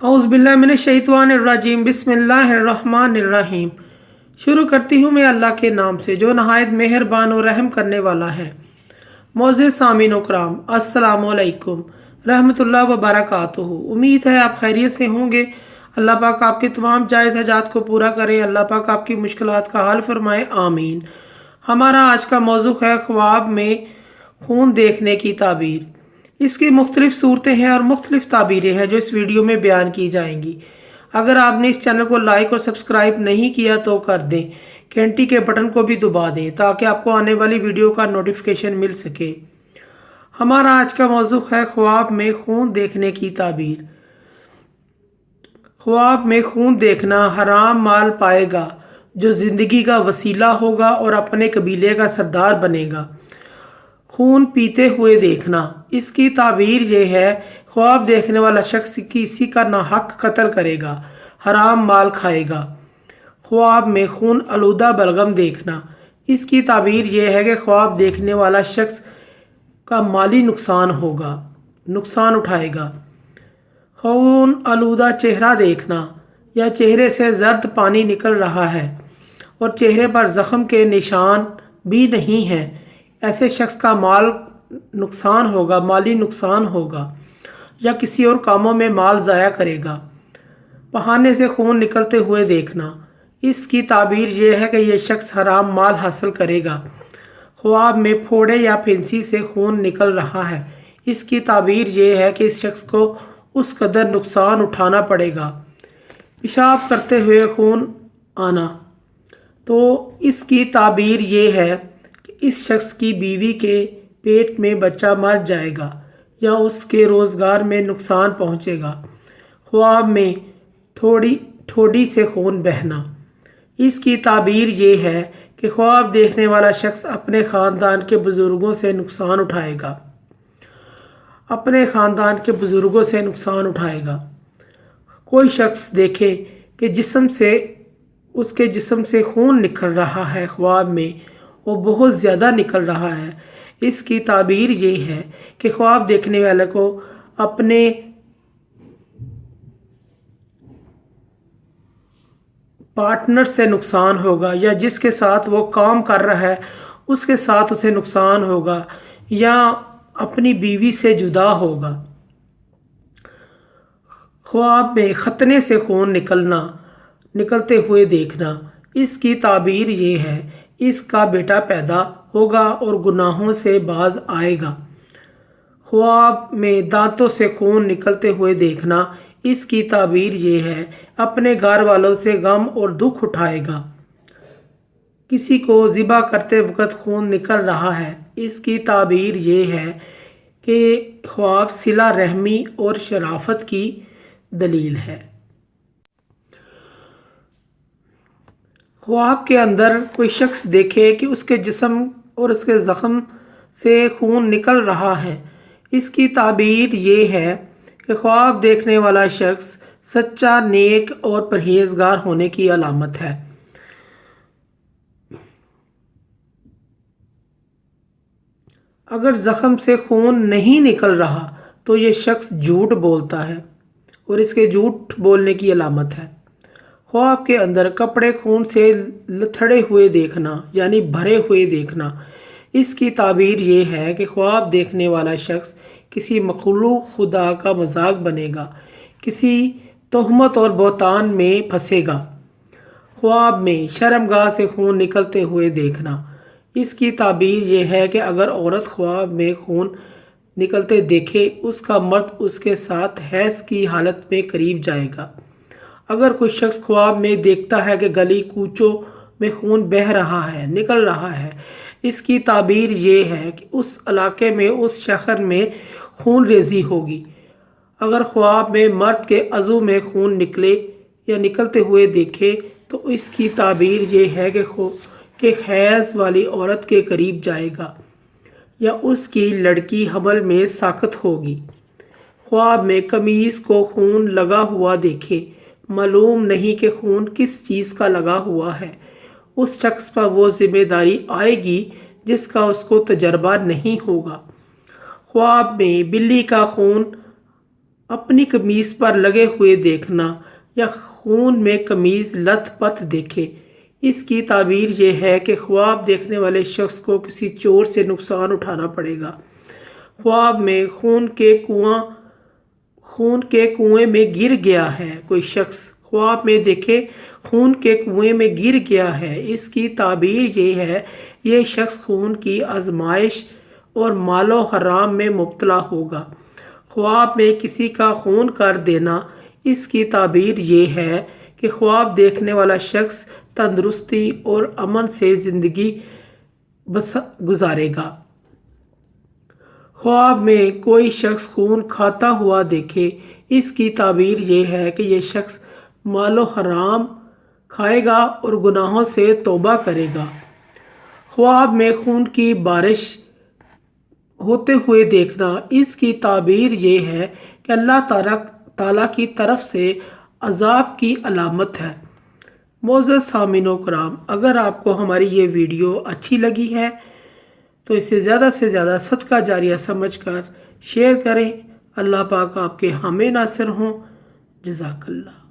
औज़ुबिल्लाहिमिनश्शैतानिर्रजीम बिस्मिल्लाहिर्रहमानिर्रहीम। शुरू करती हूँ मैं अल्लाह के नाम से जो नहायत मेहरबान और रहम करने वाला है। मोअज़्ज़िज़ सामीन व कराम, अस्सलामु अलैकुम रहमतुल्लाह व बरकातुहू। उम्मीद है आप खैरियत से होंगे। अल्लाह पाक आपके तमाम जायज़ हजात को पूरा करें। अल्लाह पाक आपकी मुश्किलात का हल फरमाए, आमीन। हमारा आज का मौजू है ख्वाब में खून देखने की ताबीर। इसकी मुख्तलिफ सूरतें हैं और मुख्तलिफ ताबीरें हैं जो इस वीडियो में बयान की जाएंगी। अगर आपने इस चैनल को लाइक और सब्सक्राइब नहीं किया तो कर दें, घंटी के बटन को भी दबा दें ताकि आपको आने वाली वीडियो का नोटिफिकेशन मिल सके। हमारा आज का मौजू है ख्वाब में खून देखने की ताबीर। ख्वाब में खून देखना हराम माल पाएगा जो ज़िंदगी का वसीला होगा और अपने कबीले का सरदार बनेगा। खून पीते हुए देखना, इसकी ताबीर ये है ख्वाब देखने वाला शख्स किसी का नाहक कत्ल करेगा, हराम माल खाएगा। ख्वाब में खून आलूदा बलगम देखना, इसकी ताबीर ये है कि ख्वाब देखने वाला शख्स का माली नुकसान होगा, नुकसान उठाएगा। खून आलूदा चेहरा देखना, या चेहरे से जर्द पानी निकल रहा है और चेहरे पर ज़ख्म के निशान भी नहीं हैं, ऐसे शख्स का नुकसान होगा, माली नुकसान होगा या किसी और कामों में माल ज़ाया करेगा। बहाने से खून निकलते हुए देखना, इसकी ताबीर यह है कि यह शख्स हराम माल हासिल करेगा। ख्वाब में फोड़े या फिंसी से खून निकल रहा है, इसकी ताबीर यह है कि इस शख्स को उस कदर नुकसान उठाना पड़ेगा। पेशाब करते हुए खून आना, तो इसकी ताबीर ये है कि इस शख्स की बीवी के पेट में बच्चा मर जाएगा या उसके रोज़गार में नुकसान पहुँचेगा। ख्वाब में ठोड़ी से खून बहना, इसकी ताबीर ये है कि ख्वाब देखने वाला शख्स अपने ख़ानदान के बुज़ुर्गों से नुकसान उठाएगा, अपने ख़ानदान के बुज़ुर्गों से नुकसान उठाएगा। कोई शख्स देखे कि उसके जिस्म से खून निकल रहा है, ख्वाब में वो बहुत ज़्यादा निकल रहा है, इसकी ताबीर ये है कि ख्वाब देखने वाले को अपने पार्टनर से नुकसान होगा या जिसके साथ वो काम कर रहा है उसके साथ उसे नुकसान होगा या अपनी बीवी से जुदा होगा। ख्वाब में खतने से खून निकलते हुए देखना, इसकी ताबीर ये है इसका बेटा पैदा होगा और गुनाहों से बाज आएगा। ख्वाब में दांतों से खून निकलते हुए देखना, इसकी ताबीर ये है अपने घर वालों से गम और दुख उठाएगा। किसी को ज़िबा करते वक्त खून निकल रहा है, इसकी ताबीर ये है कि ख्वाब सिला रहमी और शराफत की दलील है। ख्वाब के अंदर कोई शख्स देखे कि उसके जिस्म और उसके ज़ख्म से खून निकल रहा है, इसकी ताबीर ये है कि ख्वाब देखने वाला शख्स सच्चा, नेक और परहेजगार होने की अलामत है। अगर ज़ख्म से खून नहीं निकल रहा तो ये शख्स झूठ बोलता है और इसके झूठ बोलने की अलामत है। ख्वाब के अंदर कपड़े खून से लथड़े हुए देखना यानी भरे हुए देखना, इसकी ताबीर ये है कि ख्वाब देखने वाला शख्स किसी मखलूक खुदा का मजाक बनेगा, किसी तोहमत और बहतान में फंसेगा। ख्वाब में शर्मगाह से खून निकलते हुए देखना, इसकी ताबीर ये है कि अगर औरत ख्वाब में खून निकलते देखे उसका मर्द उसके साथ हैज़ की हालत में करीब जाएगा। अगर कोई शख्स ख्वाब में देखता है कि गली कूचों में खून बह रहा है, निकल रहा है, इसकी ताबीर ये है कि उस इलाके में, उस शहर में खून रेजी होगी। अगर ख्वाब में मर्द के अज़ू में खून निकले या निकलते हुए देखे तो इसकी ताबीर ये है कि हैज़ वाली औरत के करीब जाएगा या उसकी लड़की हमल में साकत होगी। ख्वाब में कमीज़ को खून लगा हुआ देखे, मालूम नहीं कि खून किस चीज़ का लगा हुआ है, उस शख्स पर वो जिम्मेदारी आएगी जिसका उसको तजर्बा नहीं होगा। ख्वाब में बिल्ली का खून अपनी कमीज पर लगे हुए देखना या खून में कमीज लथ पथ देखे। इसकी ताबीर ये है कि ख्वाब देखने वाले शख्स को किसी चोर से नुकसान उठाना पड़ेगा। ख्वाब में खून के कुएं में गिर गया है। कोई शख्स ख्वाब में देखे खून के कुएं में गिर गया है, इसकी ताबीर ये है ये शख्स खून की आजमाइश और मालो हराम में मुब्तला होगा। ख्वाब में किसी का खून कर देना, इसकी ताबीर ये है कि ख्वाब देखने वाला शख्स तंदुरुस्ती और अमन से ज़िंदगी गुजारेगा। ख्वाब में कोई शख्स खून खाता हुआ देखे, इसकी ताबीर ये है कि ये शख्स मालो हराम खाएगा और गुनाहों से तौबा करेगा। ख्वाब में खून की बारिश होते हुए देखना, इसकी ताबीर ये है कि अल्लाह ताला की तरफ से अजाब की अलामत है। मोअज़्ज़ज़ सामीनो कराम, अगर आपको हमारी ये वीडियो अच्छी लगी है तो इसे ज़्यादा से ज़्यादा सदका जारिया समझकर शेयर करें। अल्लाह पाक आपके हामी नासिर हों। जज़ाकल्लाह।